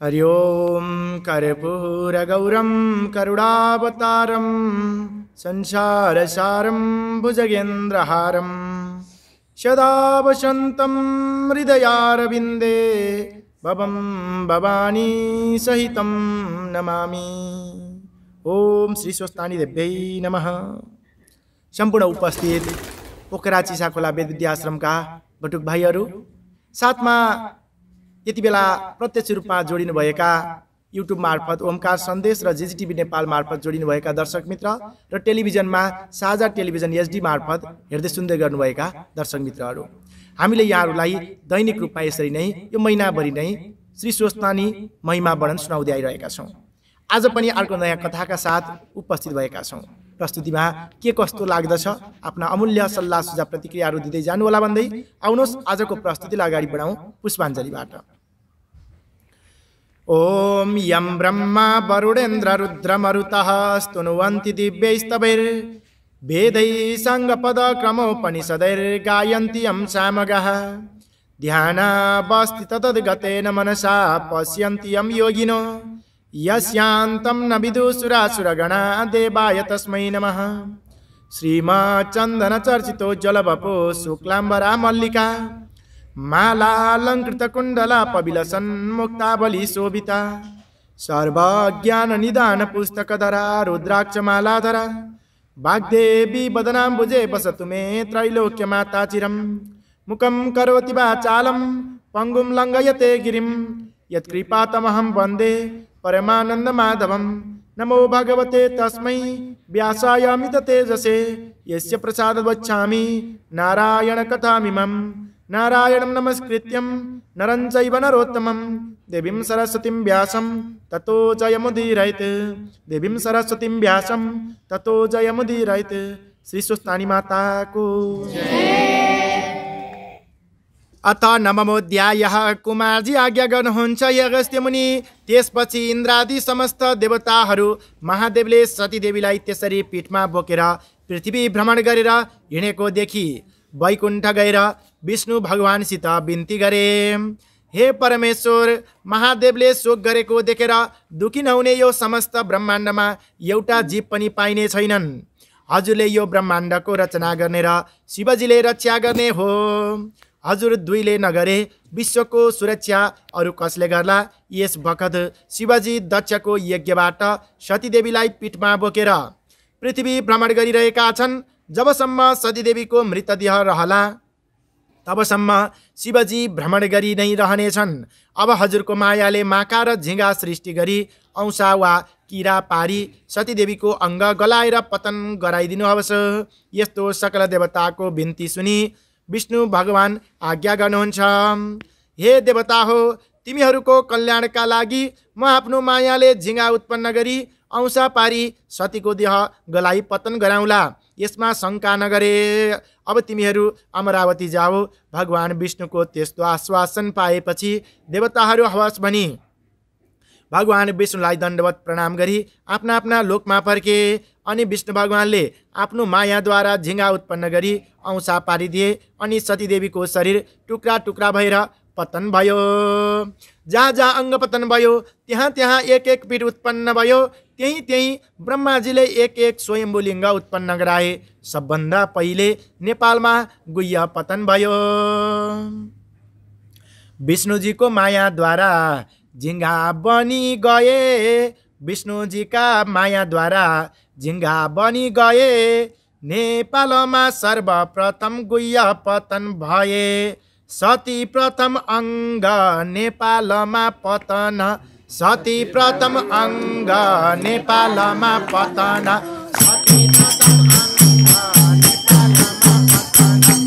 हरि ओम कर्पूरगौरं करुणावतारं संसारसारं भुजगेन्द्रहारं सदा वसन्तं हृदयारविन्दे भवं भवानी सहितं नमामि। ओम श्री स्वस्तानी देव्यै नमः। सम्पूर्ण उपस्थित पोखरा चिसाखोला वेद विद्याश्रमका बटुक भाइहरू, साथमा यति बेला प्रत्यक्ष रूपमा जोडिनुभएका युट्युब मार्फत ओमकार सन्देश र जिजिटिभी नेपाल मार्फत जोडिनुभएका दर्शक मित्र र टेलिभिजनमा साझा टेलिभिजन एचडी मार्फत हेर्दै सुन्दै गर्नुभएका दर्शक मित्रहरू, हामीले यहाँहरूलाई दैनिक रूपमा यसरी नै यो महिनाभरि नै श्री स्वस्तानी महिमा वर्णन सुनाउँदै आइरहेका छौँ। आज पनि अर्को नयाँ कथाका साथ उपस्थित भएका छौँ। प्रस्तुतिमा के कस्तो लाग्दछ आफ्ना अमूल्य सल्लाह सुझाव प्रतिक्रियाहरू दिँदै जानुहोला भन्दै आउनुहोस् आजको प्रस्तुतिलाई अगाडि बढाउँ पुष्पाञ्जलीबाट। ओम यं ब्रह्मा वरुणेन्द्र रुद्र मरुतः स्तुनुवन्ति दिव्यैस्तवैर् वेदैः साङ्गपदक्रमोपनिषदैर् गायन्ति यं सामगाः ध्यानावस्थित तद्गतेन मनसा पश्यन्ति यं योगिनो यस्यान्तं न विदुषुरासुरगणा देवाय तस्मै नमः। श्रीमच्चन्दनचर्चितो जलवपो शुक्लाम्बरा मल्लिका मालालङ्कृतकुण्डला पविलसन् मुक्तावली शोभिता सर्वज्ञाननिदान पुस्तकधरा रुद्राक्षमालाधरा वाग्देवी वदनाम्बुजे वसतु मे त्रैलोक्यमाता चिरं मुखं करोति वाचालं पङ्गुं लङ्घयते गिरिं यत्कृपातमहं वन्दे परमानन्दमाधवं। नमो भगवते तस्मै व्यासाय अमिततेजसे यस्य प्रसादात् वचामि नारायणकथामिमं। नारायणं नमस्कृत्यं नरं चैव नरोत्तमं देवीं सरस्वतीं व्यासं ततो जयमुदीरयेत्। देवीं सरस्वतीं व्यासं ततो जयमुदीरयेत्। श्री स्वस्तानी माता को अथ नवमोऽध्यायः। कुमारजी आज्ञा गर्नुहुन्छ अगस्त्य मुनि। त्यसपछि इन्द्रादि समस्त देवताहरू महादेवले सतीदेवीलाई त्यसरी पीठमा बोकेर पृथ्वी भ्रमण गरेर हिँडेको देखि वैकुण्ठ गएर विष्णु भगवानसित बिन्ती गरे। हे परमेश्वर, महादेवले शोक गरेको देखेर दुखी नहुने यो समस्त ब्रह्माण्डमा एउटा जीव पनि पाइने छैनन्। हजुरले यो ब्रह्माण्डको रचना गर्ने र शिवजीले रक्षा गर्ने हो। हजुर दुईले नगरे विश्वको सुरक्षा अरू कसले गर्ला। यस बखत शिवजी दक्षको यज्ञबाट सतीदेवीलाई पीठमा बोकेर पृथ्वी भ्रमण गरिरहेका छन्। जबसम्म सतीदेवीको मृतदेह रहला तबसम्म शिवजी भ्रमण गरि नै रहनेछन्। अब हजुरको मायाले माका र झिँगा सृष्टि गरी औँसा वा किरा पारी सतीदेवीको अङ्ग गलाएर पतन गराइदिनुहोस्। यस्तो सकल देवताको बिन्ती सुनि विष्णु भगवान आज्ञा गर्नुहुन्छ। हे देवता हो, तिमीहरूको कल्याणका लागि म आफ्नो मायाले झिँगा उत्पन्न गरी औँसा पारी सतीको देह गलाई पतन गराउँला। यसमा शङ्का नगरे। अब तिमीहरू अमरावती जाऊ। भगवान विष्णुको त्यस्तो आश्वासन पाएपछि देवताहरू हवस् भनी भगवान विष्णुलाई दण्डवत प्रणाम गरी आफ्ना आफ्ना लोकमा फर्के। अनि विष्णु भगवानले आफ्नो मायाद्वारा झिँगा उत्पन्न गरी औँसा पारिदिए अनि सतीदेवीको शरीर टुक्रा टुक्रा भएर पतन भयो। जहाँ जहाँ अङ्ग पतन भयो त्यहाँ त्यहाँ एक एक पीठ उत्पन्न भयो। त्यही त्यही ब्रह्माजीले एक एक स्वयम्भू लिङ्ग उत्पन्न गराए। सबभन्दा पहिले नेपालमा गुह्य पतन भयो। विष्णुजीको मायाद्वारा झिँगा बनी गए। विष्णुजीका मायाद्वारा झिँगा बनी गए। नेपालमा सर्वप्रथम गुह्य पतन भए। सती प्रथम अङ्ग नेपालमा पतन। सती प्रथम अङ्ग नेपालमा पतन। सती प्रथम अङ्ग नेपालमा पतन।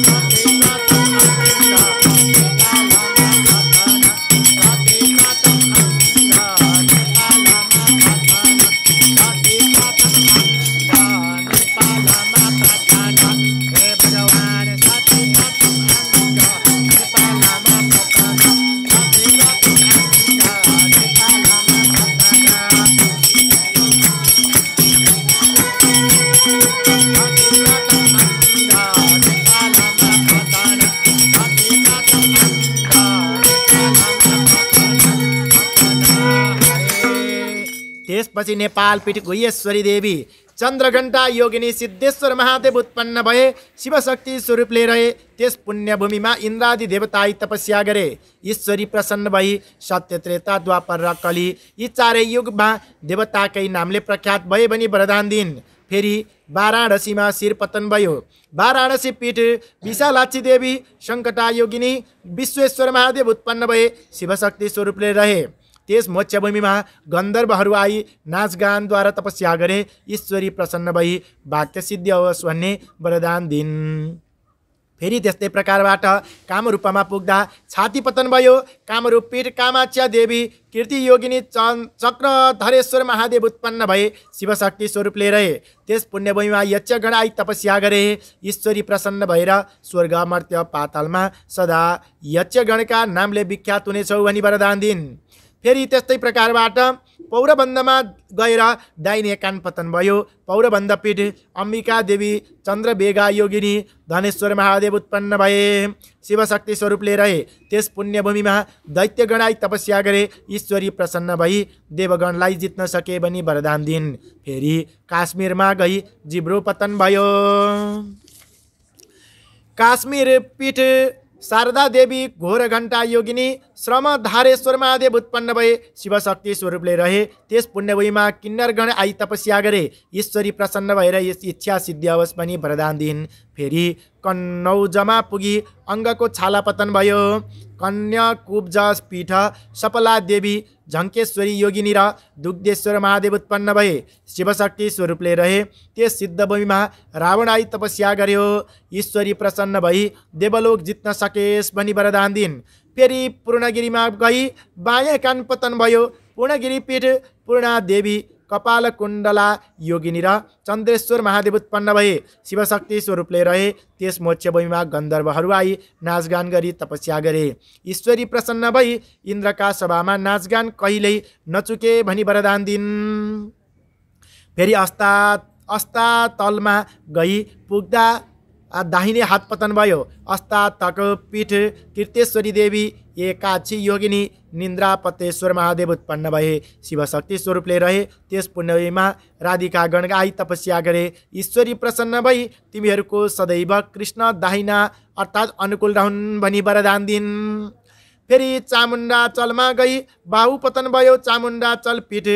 सती प्रथम अङ्ग नेपालमा त्यसपछि नेपाल पीठ गुह्येश्वरी देवी चन्द्रघण्टा योगिनी सिद्धेश्वर महादेव उत्पन्न भए शिवशक्ति स्वरूपले रहे। त्यस पुण्यभूमिमा इन्द्रादि देवताई तपस्या गरे। ईश्वरी प्रसन्न भई सत्य त्रेता द्वापर र कली यी चारै युगमा देवताकै नामले प्रख्यात भए भनी वरदान दिइन्। फेरि वाराणसीमा शिरपतन भयो। वाराणसी पीठ विशालाक्षी देवी सङ्कटा योगिनी विश्वेश्वर महादेव उत्पन्न भए शिवशक्ति स्वरूपले रहे। त्यस मोक्षभूमिमा गन्धर्वहरू आई नाचगानद्वारा तपस्या गरे। ईश्वरी प्रसन्न भई वाक्य सिद्धि होस् भन्ने वरदान दिन्। फेरि त्यस्तै प्रकारबाट कामरूपमा पुग्दा छाती पतन भयो। कामरूप पीठ कामाख्या देवी कीर्ति योगिनी चक्रधरेश्वर महादेव उत्पन्न भए शिवशक्ति स्वरूपले रहे। त्यस पुण्यभूमिमा यक्षगण आई तपस्या गरे। ईश्वरी प्रसन्न भएर स्वर्ग मर्त्य पातालमा सदा यक्षगणका नामले विख्यात हुनेछौ भनी वरदान दिन्। फेरि त्यस्तै प्रकारबाट पौरबन्दमा गएर दाहिने कान पतन भयो। पौरबन्द पीठ अम्बिका देवी चन्द्रबेगा योगिनी धनेश्वर महादेव उत्पन्न भए शिवशक्ति स्वरूपले रहे। त्यस पुण्यभूमिमा दैत्यगण आई तपस्या गरे। ईश्वरी प्रसन्न भई देवगणलाई जित्न सके भनी वरदान दिन्। फेरि काश्मीरमा गई जिब्रो पतन भयो। काश्मीर पीठ शारदा देवी घोरघण्टा योगिनी श्रमधारेश्वर महादेव उत्पन्न भए शिवशक्ति स्वरूपले रहे। त्यस पुण्यभूमिमा किन्नरगण आई तपस्या गरे। ईश्वरी प्रसन्न भएर यस इच्छा सिद्धि होस् भनी वरदान दिइन्। फेरि कन्नौजमा पुगी अङ्गको छाला पतन भयो। कन्याकुब्ज पीठ सपला देवी झङ्केश्वरी योगिनी र दुग्धेश्वर महादेव उत्पन्न भए शिवशक्ति स्वरूपले रहे। त्यस सिद्धभूमिमा रावण आई तपस्या गर्यो। ईश्वरी प्रसन्न भई देवलोक जित्न सकेस् भनी वरदान दिइन्। फेरि पूर्णगिरीमा गई बायाँ कान पतन भयो। पूर्णगिरी पीठ पूर्णा देवी कपाल कुण्डला योगिनी र चन्द्रेश्वर महादेव उत्पन्न भए शिवशक्ति स्वरूपले रहे। त्यस मोक्षभूमिमा गन्धर्वहरू आई नाचगान गरी तपस्या गरे। ईश्वरी प्रसन्न भई इन्द्रका सभामा नाचगान कहिल्यै नचुके भनी वरदान दिन्। फेरि अस्तातलमा गई पुग्दा दाहिने हात पतन भयो। अस्तातक पीठ कीर्तेश्वरी देवी एकाक्षी योगिनी निन्द्रापतेश्वर महादेव उत्पन्न भए शिवशक्ति स्वरूपले रहे। त्यस पुण्यभूमिमा राधिकागण आई तपस्या गरे। ईश्वरी प्रसन्न भई तिमीहरूको सदैव कृष्ण दाहिना अर्थात् अनुकूल रहन् भनी वरदान दिन्। फेरि चामुण्डाचलमा गई बाहु पतन भयो। चामुण्डाचल पीठ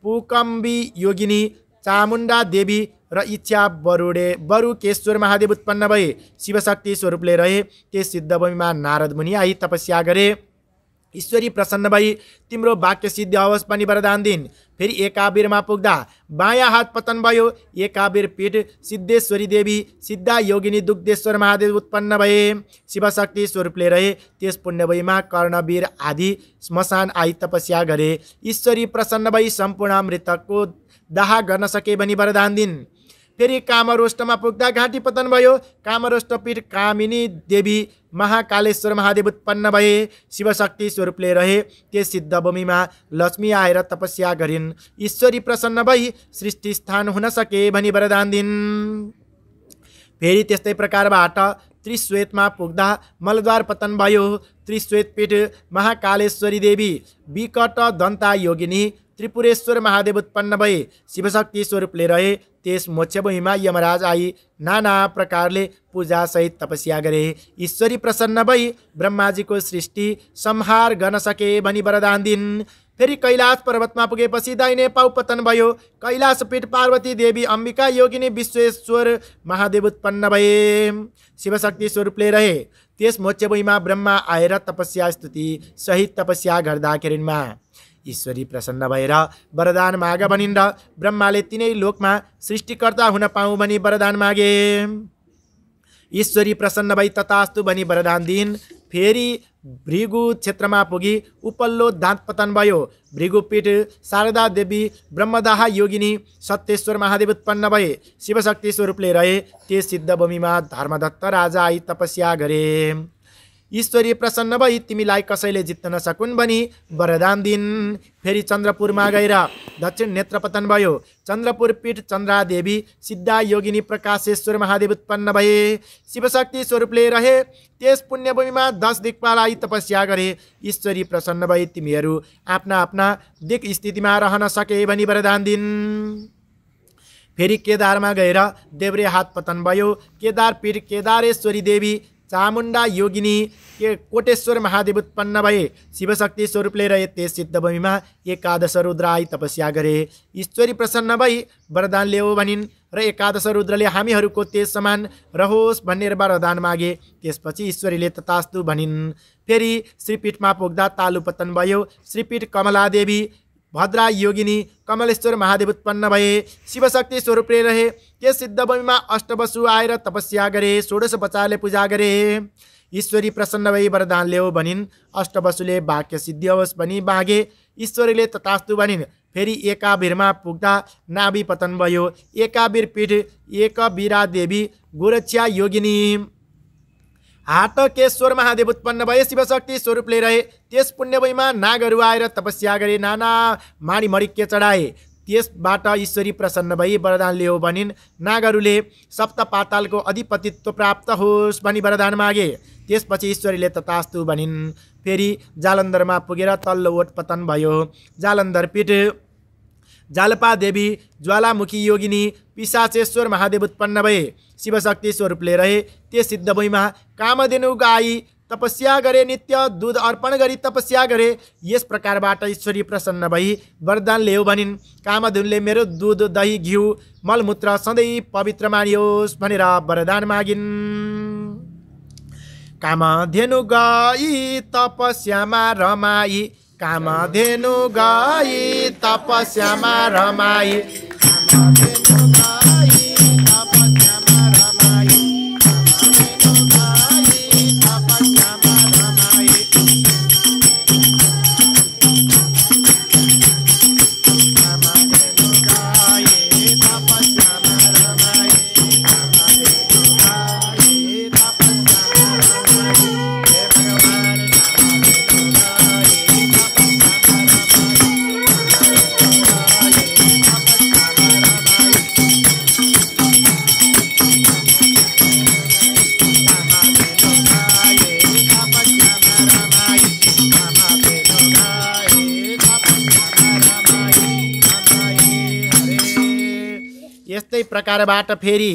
पुकम्बी योगिनी चामुण्डा देवी र इच्छा बरुकेश्वर महादेव उत्पन्न भए शिवशक्ति स्वरूपले रहे। त्यस सिद्धभूमिमा नारद मुनि आई तपस्या गरे। ईश्वरी प्रसन्न भई तिम्रो वाक्य सिद्धि होस् भनी वरदान दिन्। फेरि एकाबिरमा पुग्दा बायाँ हात पतन भयो। एकाबिर पीठ सिद्धेश्वरी देवी सिद्धा योगिनी दुग्धेश्वर महादेव उत्पन्न भए शिवशक्ति स्वरूपले रहे। त्यस पुण्यभूमिमा कर्णवीर आदि श्मशान आई तपस्या गरे। ईश्वरी प्रसन्न भई सम्पूर्ण मृतकको दाह गर्न सके भनी वरदान दिन्। फेरि कामरोष्टमा पुग्दा घाँटी पतन भयो। कामरोष्ट पीठ कामिनी देवी महाकालेश्वर महादेव उत्पन्न भए शिवशक्ति स्वरूपले रहे। त्यस सिद्धभूमिमा लक्ष्मी आएर तपस्या गरिन्। ईश्वरी प्रसन्न भई सृष्टि स्थान हुन सके भनी वरदान दिन्। फेरि त्यस्तै प्रकारबाट त्रिश्वेतमा पुग्दा मलद्वार पतन भयो। त्रिश्वेत पीठ महाकालेश्वरी देवी विकट दन्ता योगिनी त्रिपुरेश्वर महादेव उत्पन्न भए शिवशक्ति स्वरूपले रहे। त्यस मोक्षभूमिमा यमराज आई नाना प्रकारले पूजा सहित तपस्या गरे। ईश्वरी प्रसन्न भई ब्रह्माजीको सृष्टि संहार गर्न सके भनी वरदान दिन्। फेरि कैलाश पर्वतमा पुगेपछि दाहिने पाउ पतन भयो। कैलाश पीठ पार्वती देवी अम्बिका योगिनी विश्वेश्वर महादेव उत्पन्न भए शिवशक्ति स्वरूपले रहे। त्यस मोक्षभूमिमा ब्रह्मा आएर तपस्या स्तुति सहित तपस्या गर्दाखेरिमा ईश्वरी प्रसन्न भएर वरदान माग भनिन् र ब्रह्माले तिनै लोकमा सृष्टिकर्ता हुन पाऊँ भनी वरदान मागे। ईश्वरी प्रसन्न भई तथास्तु भनी वरदान दिइन्। फेरि भृगु क्षेत्रमा पुगी उपल्लो दाँत पतन भयो। भृगुपीठ शारदा देवी ब्रह्मदाह योगिनी सत्येश्वर महादेव उत्पन्न भए शिवशक्ति स्वरूपले रहे। त्यस सिद्धभूमिमा धर्मदत्त राजा आई तपस्या गरे। ईश्वरी प्रसन्न भई तिमीलाई कसैले जित्न नसकुन् भनी वरदान दिन्। फेरि चन्द्रपुरमा गएर दक्षिण नेत्रपतन भयो। चन्द्रपुर पीठ चन्द्रादेवी सिद्धा योगिनी प्रकाशेश्वर महादेव उत्पन्न भए। शिवशक्ति स्वरूपले रहे त्यस पुण्यभूमिमा 10 दिक्पालाई तपस्या गरे। ईश्वरी प्रसन्न भई तिमीहरू आफ्ना आफ्ना दिक् स्थितिमा रहन सके भनी वरदान दिन्। फेरि केदारमा गएर देब्रे हात पतन भयो। केदार पीठ केदारेश्वरी देवी चामुण्डा योगिनी कोटेश्वर महादेव उत्पन्न भए। शिवशक्ति स्वरूपले रहे त्यस सिद्धभूमिमा 11 रुद्र आई तपस्या गरे। ईश्वरी प्रसन्न भई वरदान ल्याऊ भनिन् र 11 रुद्रले हामीहरूको तेज समान रहोस् भनेर वरदान मागे। त्यसपछि ईश्वरीले तथास्तु भनिन्। फेरि श्रीपीठमा पुग्दा तालु पतन भयो। श्रीपीठ कमलादेवी भद्रा योगिनी कमलेश्वर महादेव उत्पन्न भए। शिवशक्ति स्वरूपले रहे त्यस सिद्धभूमिमा अष्टवसु आएर तपस्या गरे। 16 बचारले पूजा गरे। ईश्वरी प्रसन्न भई वरदान ल्याऊ भनिन्। अष्टवसुले वाक्य सिद्धि होस् भनी मागे। ईश्वरीले तथास्तु भनिन्। फेरि एकावीरमा पुग्दा नाभि पतन भयो। एकावीर पीठ एकवीरा देवी गोरक्षा योगिनी हाटकेश्वर महादेव उत्पन्न भए। शिवशक्ति स्वरूपले रहे त्यस पुण्यभूमिमा नागहरू आएर तपस्या गरे। नाना माडी मरिक्य चढाए। त्यसबाट ईश्वरी प्रसन्न भई वरदान ल्याऊ भनिन्। नागहरूले सप्त पातालको अधिपतित्व प्राप्त होस् भनी वरदान मागे। त्यसपछि ईश्वरीले तथास्तु भनिन्। फेरि जालन्धरमा पुगेर तल्लो ओठ पतन भयो। जालन्धर पीठ जालपा देवी ज्वालामुखी योगिनी पिशाचेश्वर महादेव उत्पन्न भए। शिवशक्ति स्वरूपले रहे त्यस सिद्धभूमिमा कामधेनु गाई तपस्या गरे। नित्य दूध अर्पण गरी तपस्या गरे। यस प्रकारबाट ईश्वरी प्रसन्न भई वरदान ल्याऊ भनिन्। कामधेनुले मेरो दूध दही घिउ मलमूत्र सधैँ पवित्र मानियोस् भनेर वरदान मागिन्। कामधेनु गाई तपस्यामा रमाई। कामधेनु गाई तपस्यामा रमाई। यस्तै प्रकारबाट फेरि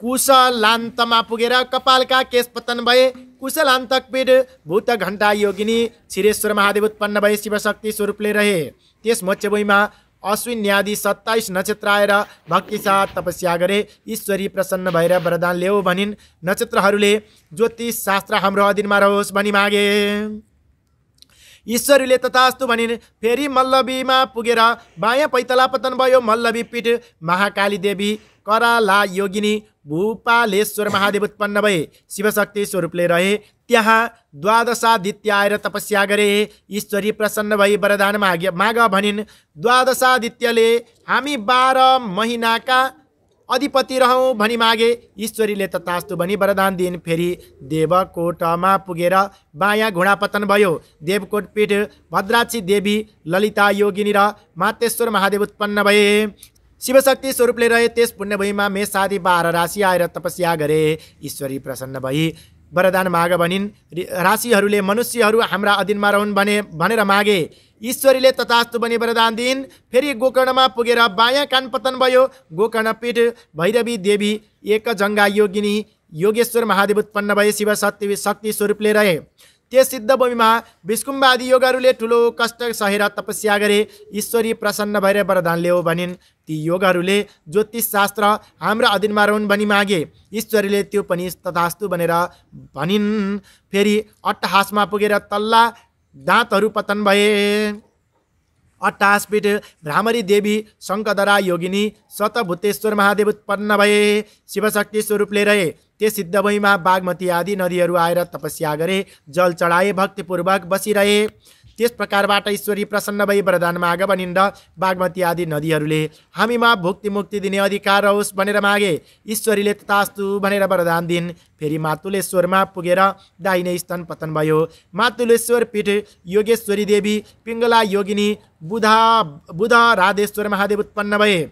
कुशलान्तमा पुगेर कपालका केश पतन भए। कुशलान्तक पीठ भूत घण्टा योगिनी क्षीरेश्वर महादेव उत्पन्न भए। शिवशक्ति स्वरूपले रहे त्यस मोक्षभूमिमा अश्विन्यादि 27 नक्षत्र आएर भक्ति साथ तपस्या गरे। ईश्वरी प्रसन्न भएर वरदान ल्याऊ भनिन्। नक्षत्रहरूले ज्योतिष शास्त्र हाम्रो अधीनमा रहोस् भनी मागे। ईश्वरीले तथास्तु भनिन्। फेरि मल्लवीमा पुगेर बायाँ पैतला पतन भयो। मल्लवी पीठ महाकाली देवी कराला योगिनी भूपालेश्वर महादेव उत्पन्न भए। शिवशक्ति स्वरूपले रहे त्यहाँ द्वादशादित्य आएर तपस्या गरे। ईश्वरी प्रसन्न भई वरदान माग भनिन्। द्वादशादित्यले हामी 12 महिनाका अधिपति रहौँ भनी मागे। ईश्वरीले तथास्तु भनी वरदान दिइन्। फेरि देवकोटमा पुगेर बायाँ घुँडा पतन भयो। देवकोट पीठ भद्राक्षी देवी ललिता योगिनी र मातेश्वर महादेव उत्पन्न भए। शिवशक्ति स्वरूपले रहे त्यस पुण्यभूमिमा मेष आदि 12 राशि आएर तपस्या गरे। ईश्वरी प्रसन्न भई वरदान माग भनिन्। राशिहरूले मनुष्यहरू हाम्रा अधीनमा रहन् भनेर मागे। ईश्वरीले तथास्तु भनी वरदान दिइन्। फेरि गोकर्णमा पुगेर बायाँ कान पतन भयो। गोकर्ण पीठ भैरवी देवी एक जङ्गा योगिनी योगेश्वर महादेव उत्पन्न भए। शिवशक्ति स्वरूपले रहे त्यस सिद्धभूमिमा विष्कुम्भ आदि योगहरूले ठुलो कष्ट सहेर तपस्या गरे। ईश्वरी प्रसन्न भएर वरदान ल्याऊ भनिन्। ती योगहरूले ज्योतिष शास्त्र हाम्रा अधीनमा रहन् भनी मागे। ईश्वरीले त्यो पनि तथास्तु भनेर भनिन्। फेरि अट्टहासमा पुगेर तल्ला दाँतहरू पतन भए। अट्टहास पीठ भ्रामरी देवी शङ्कदरा योगिनी शतभूतेश्वर महादेव उत्पन्न भए। शिवशक्ति स्वरूपले रहे त्यस सिद्धभूमिमा बागमती आदि नदीहरू आएर तपस्या गरे। जल चढाए भक्तिपूर्वक बसिरहे। त्यस प्रकारबाट ईश्वरी प्रसन्न भई वरदान माग भनिन् र बागमती आदि नदीहरूले हामीमा भुक्ति मुक्ति दिने अधिकार होस् भनेर मागे। ईश्वरीले तथास्तु भनेर वरदान दिन्। फेरि मातुलेश्वरमा पुगेर दाहिने स्तन पतन भयो। मातुलेश्वर पीठ योगेश्वरी देवी, पिङ्गला योगिनी, बुध राधेश्वर महादेव उत्पन्न भए।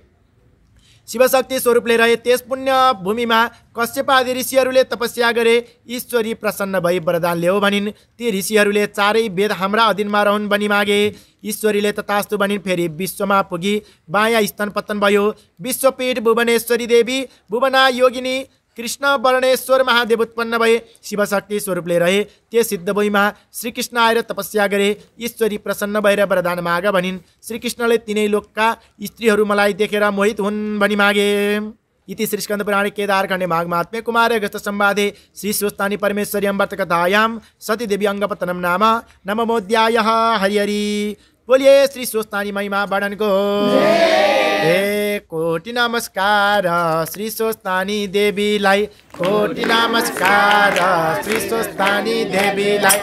शिवशक्ति स्वरूपले रहे त्यस पुण्य भूमिमा कश्यपादि ऋषिहरूले तपस्या गरे। ईश्वरी प्रसन्न भई वरदान ल्याऊ भनिन्। ती ऋषिहरूले चारै वेद हाम्रा अधीनमा रहन् भनी मागे। ईश्वरीले तथास्तु भनिन्। फेरि विश्वमा पुगी बायाँ स्तन पतन भयो। विश्वपीठ भुवनेश्वरी देवी, भुवना योगिनी, कृष्ण वर्णेश्वर महादेव उत्पन्न भए। शिवशक्ति स्वरूपले रहे त्यो सिद्ध भूमिमा श्रीकृष्ण आएर तपस्या गरे। ईश्वरी प्रसन्न भएर वरदान माग भनिन्। श्रीकृष्णले तिनै लोकका स्त्रीहरू मलाई देखेर मोहित हुन् भनी मागे। इति श्री स्कंद पुराणे केदारखण्डे माघ महात्म्ये कुमार अगस्त संवादे श्री स्वस्तानी परमेश्वरी अमृत कथायां सती देवी अंगपतनम नाम नमोऽध्यायः। हरि हरि बोलिए श्री स्वस्तानी महिमा वर्णन को कोटि नमस्कार श्री स्वस्तानी देवीलाई, कोटि नमस्कार श्री स्वस्तानी देवीलाई।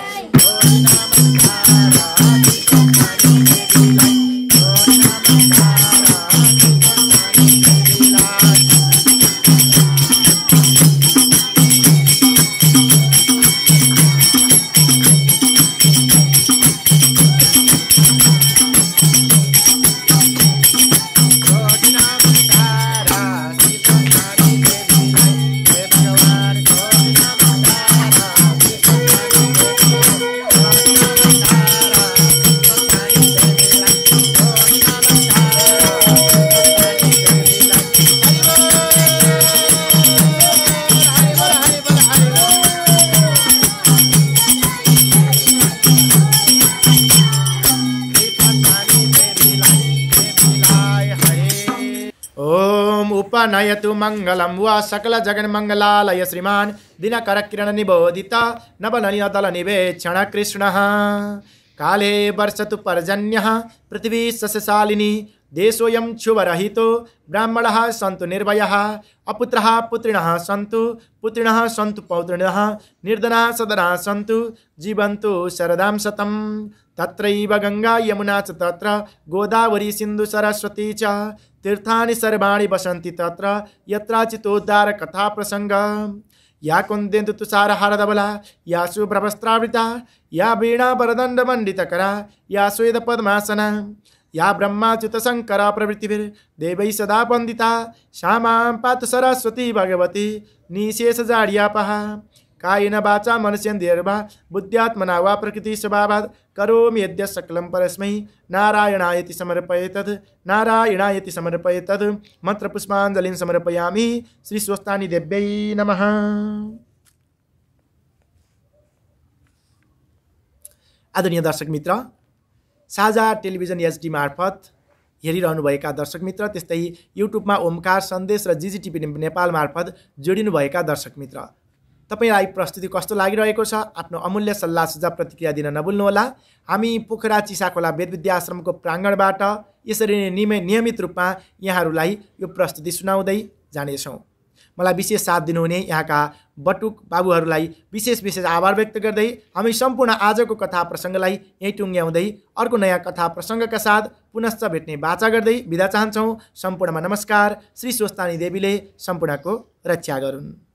उपनयतु मंगलम वा सकल जगन मंगलालय श्रीमान दिनकर किरण निबोधित नवनलिनदल निवेक्षण कृष्ण। काले वर्षतु पर्जन्यः पृथ्वी सस्यशालिनी देशोऽयं क्षुभरहितो ब्राह्मणः सन्तु निर्भयः अपुत्रः पुत्रिणः सन्तु पुत्रिणः सन्तु पौत्रिणः निर्धनाः सदनाः सन्तु जीवन्तु शरदां शतं। तत्रैव गंगा यमुना च तत्र गोदावरी सिन्धु सरस्वती च तीर्थानि सर्वाणि वसन्ति तत्र यत्राचितोद्धार कथा प्रसंग। या कुन्देन्दु तुषारहारधवला या शुभ्रवस्त्रावृता या वीणा वरदण्ड मण्डितकरा या श्वेत पद्मासना या ब्रह्माच्युत शंकरा प्रभृतिभिर्देवैः सदा वन्दिता सा मां पातु सरस्वती भगवती निशेष जाड्यापहा। कायेन वाचा मनसेन्द्रियर्वा बुद्ध्यात्मना वा प्रकृति स्वभावात् करोमि यद्य सकलं परस्मै नारायणायति समर्पयेतद् नारायणायति समर्पयेतद्। मंत्र पुष्पांजलिं समर्पयामि। श्री स्वस्तानी देव्यै नमः। आदरणीय दर्शक मित्र, साझा टेलिभिजन एचडी मार्फत हेरिरहनुभएका दर्शक मित्र, त्यस्तै युट्युबमा ओमकार सन्देश र जिजिटिभी नेपाल मार्फत जोडिनुभएका दर्शक मित्र, तपाईलाई प्रस्तुति कस्तो लागिरहेको छ? आफ्नो अमूल्य सल्लाह सुझाव प्रतिक्रिया दिन नभुल्नुहोला। हामी पोखरा चिसाखोला वेद विद्या आश्रमको प्राङ्गणबाट यसरी नै नियमित रूपमा यहाँहरूलाई यो प्रस्तुति सुनाउँदै जानेछौँ। मलाई विशेष साथ दिनुहुने यहाँका बटुक बाबुहरूलाई विशेष आभार व्यक्त गर्दै हामी सम्पूर्ण आजको कथा प्रसङ्गलाई यहीँ टुङ्ग्याउँदै अर्को नयाँ कथा प्रसङ्गका साथ पुनश्च भेट्ने बाचा गर्दै बिदा चाहन्छौँ। सम्पूर्णमा नमस्कार। श्री स्वस्तानी देवीले सम्पूर्णको रक्षा गरून्।